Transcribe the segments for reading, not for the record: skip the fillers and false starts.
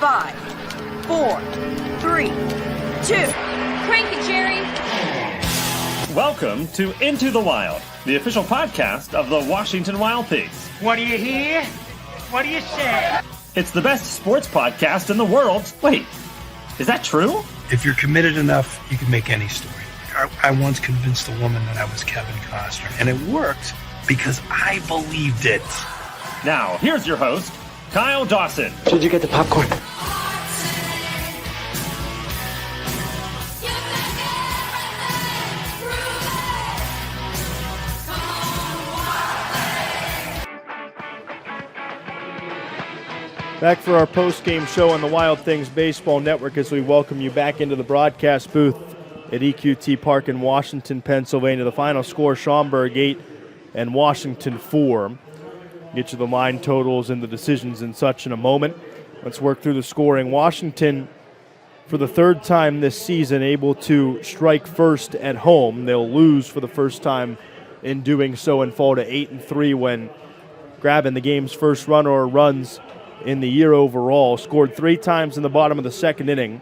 5, 4, 3, 2. Crank it, Jerry. Welcome to Into the Wild, the official podcast of the Washington Wild Pigs. What do you hear? What do you say? It's the best sports podcast in the world. Wait, is that true? If you're committed enough, you can make any story. I once convinced a woman that I was Kevin Costner, and it worked because I believed it. Now, here's your host, Kyle Dawson. Did you get the popcorn? Back for our post-game show on the Wild Things Baseball Network as we welcome you back into the broadcast booth at EQT Park in Washington, Pennsylvania. The final score, Schaumburg 8 and Washington 4. Get you the line totals and the decisions and such in a moment. Let's work through the scoring. Washington, for the third time this season, able to strike first at home. They'll lose for the first time in doing so and fall to 8-3 when grabbing the game's first run or runs in the year overall. Scored 3 times in the bottom of the second inning.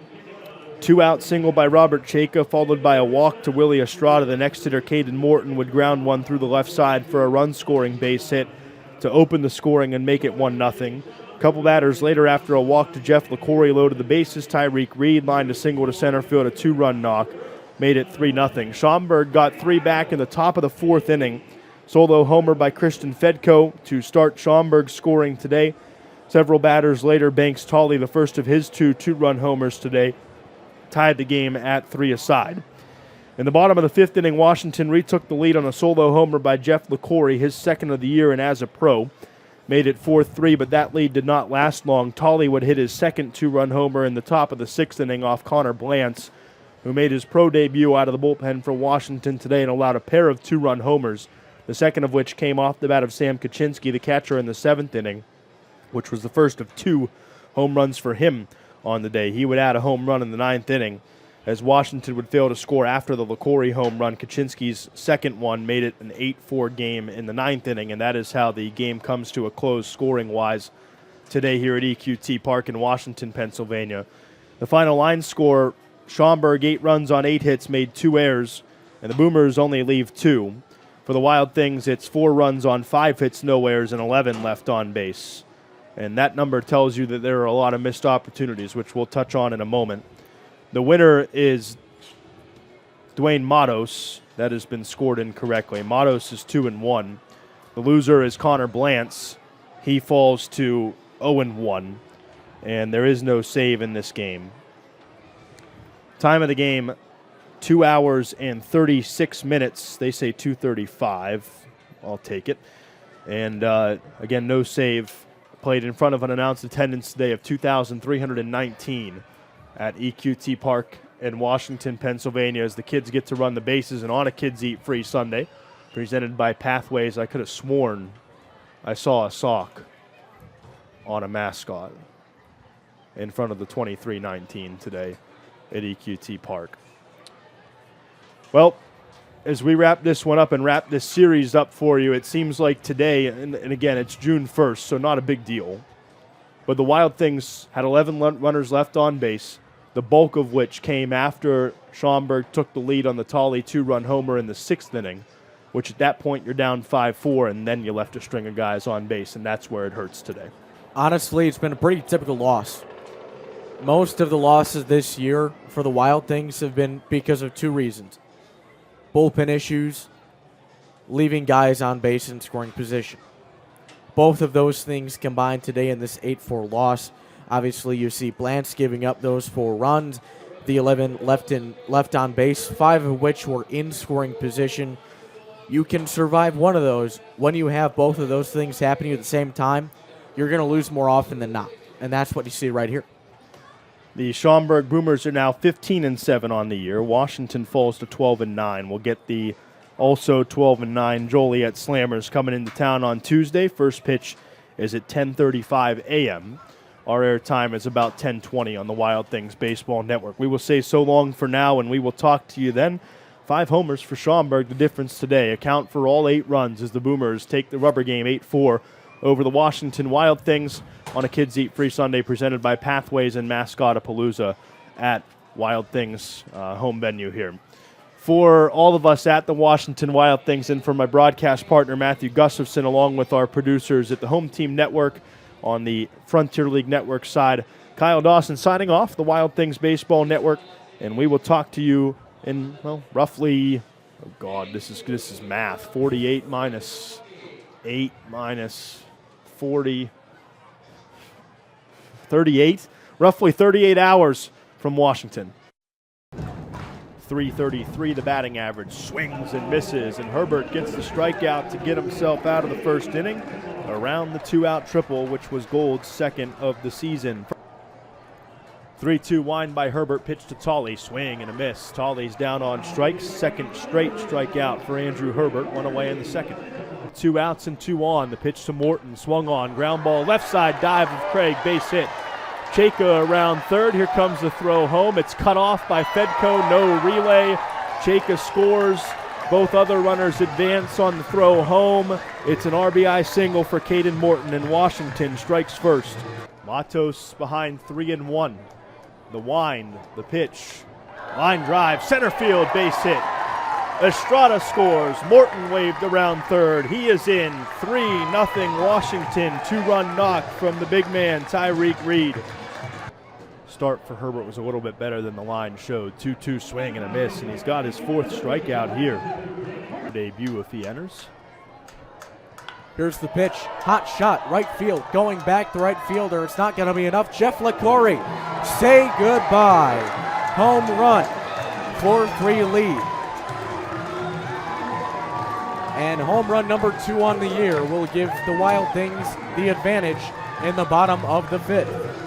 2-out single by Robert Chayka, followed by a walk to Willie Estrada. The next hitter, Caden Morton, would ground one through the left side for a run-scoring base hit to open the scoring and make it 1-0. A couple batters later, after a walk to Jeff LaCorey, loaded the bases. Tyreek Reed lined a single to center field, a 2-run knock, made it 3-0. Schaumburg got 3 back in the top of the 4th inning. Solo homer by Christian Fedko to start Schaumburg scoring today. Several batters later, Banks Tolley, the first of his 2 two-run homers today, tied the game at 3-0. In the bottom of the 5th inning, Washington retook the lead on a solo homer by Jeff LaCorey, his second of the year and as a pro. Made it 4-3, but that lead did not last long. Tolley would hit his second 2-run homer in the top of the 6th inning off Connor Blantz, who made his pro debut out of the bullpen for Washington today and allowed a pair of 2-run homers, the second of which came off the bat of Sam Kaczynski, the catcher, in the 7th inning, which was the first of 2 home runs for him on the day. He would add a home run in the 9th inning as Washington would fail to score after the LaCorey home run. Kaczynski's second one made it an 8-4 game in the 9th inning, and that is how the game comes to a close scoring-wise today here at EQT Park in Washington, Pennsylvania. The final line score, Schaumburg 8 runs on 8 hits, made 2 errors, and the Boomers only leave 2. For the Wild Things, it's 4 runs on 5 hits, no errors, and 11 left on base. And that number tells you that there are a lot of missed opportunities, which we'll touch on in a moment. The winner is Dwayne Matos. That has been scored incorrectly. Matos is 2-1. The loser is Connor Blantz. He falls to 0-1. And there is no save in this game. Time of the game, 2 hours and 36 minutes. They say 2:35. I'll take it. And again, no save. Played in front of an announced attendance today of 2,319 at EQT Park in Washington, Pennsylvania, as the kids get to run the bases and on a Kids Eat Free Sunday, presented by Pathways. I could have sworn I saw a sock on a mascot in front of the 2319 today at EQT Park. Well, as we wrap this one up and wrap this series up for you, it seems like today, and again, it's June 1st, so not a big deal, but the Wild Things had 11 runners left on base, the bulk of which came after Schaumburg took the lead on the Tolley 2-run homer in the 6th inning, which at that point you're down 5-4, and then you left a string of guys on base, and that's where it hurts today. Honestly, it's been a pretty typical loss. Most of the losses this year for the Wild Things have been because of 2 reasons. Bullpen issues, leaving guys on base in scoring position. Both of those things combined today in this 8-4 loss. Obviously, you see Blantz giving up those 4 runs, the 11 left on base, 5 of which were in scoring position. You can survive one of those. When you have both of those things happening at the same time, you're going to lose more often than not, and that's what you see right here. The Schaumburg Boomers are now 15-7 on the year. Washington falls to 12-9. We'll get the also 12-9 Joliet Slammers coming into town on Tuesday. First pitch is at 10:35 a.m. Our air time is about 10:20 on the Wild Things Baseball Network. We will say so long for now, and we will talk to you then. 5 homers for Schaumburg, the difference today. Account for all 8 runs as the Boomers take the rubber game 8-4 over the Washington Wild Things. on a Kids Eat Free Sunday presented by Pathways and Mascotapalooza at Wild Things home venue here. For all of us at the Washington Wild Things and for my broadcast partner Matthew Gustafson, along with our producers at the Home Team Network on the Frontier League Network side, Kyle Dawson signing off the Wild Things Baseball Network, and we will talk to you in, well, roughly, oh God, this is math, 48 minus 8 minus 40, 38, roughly 38 hours from Washington. 333 the batting average, swings and misses, and Herbert gets the strikeout to get himself out of the first inning around the 2-out triple, which was Gold's second of the season. 3-2 wind by Herbert, pitch to Tolley, swing and a miss. Tolley's down on strikes, second straight strikeout for Andrew Herbert, one away in the second. 2 outs and 2 on, the pitch to Morton, swung on, ground ball, left side dive of Craig, base hit. Chayka around third. Here comes the throw home. It's cut off by Fedko. No relay. Chayka scores. Both other runners advance on the throw home. It's an RBI single for Caden Morton, and Washington strikes first. Matos behind 3-1. The wind, the pitch. Line drive, center field, base hit. Estrada scores. Morton waved around third. He is in. 3-0 Washington. 2-run knock from the big man, Tyreek Reed. Start for Herbert was a little bit better than the line showed. 2-2 swing and a miss, and he's got his 4th strikeout here. Debut if he enters. Here's the pitch. Hot shot, right field. Going back, the right fielder. It's not going to be enough. Jeff LaCorey, say goodbye. Home run. 4-3 lead. And home run number 2 on the year will give the Wild Things the advantage in the bottom of the 5th.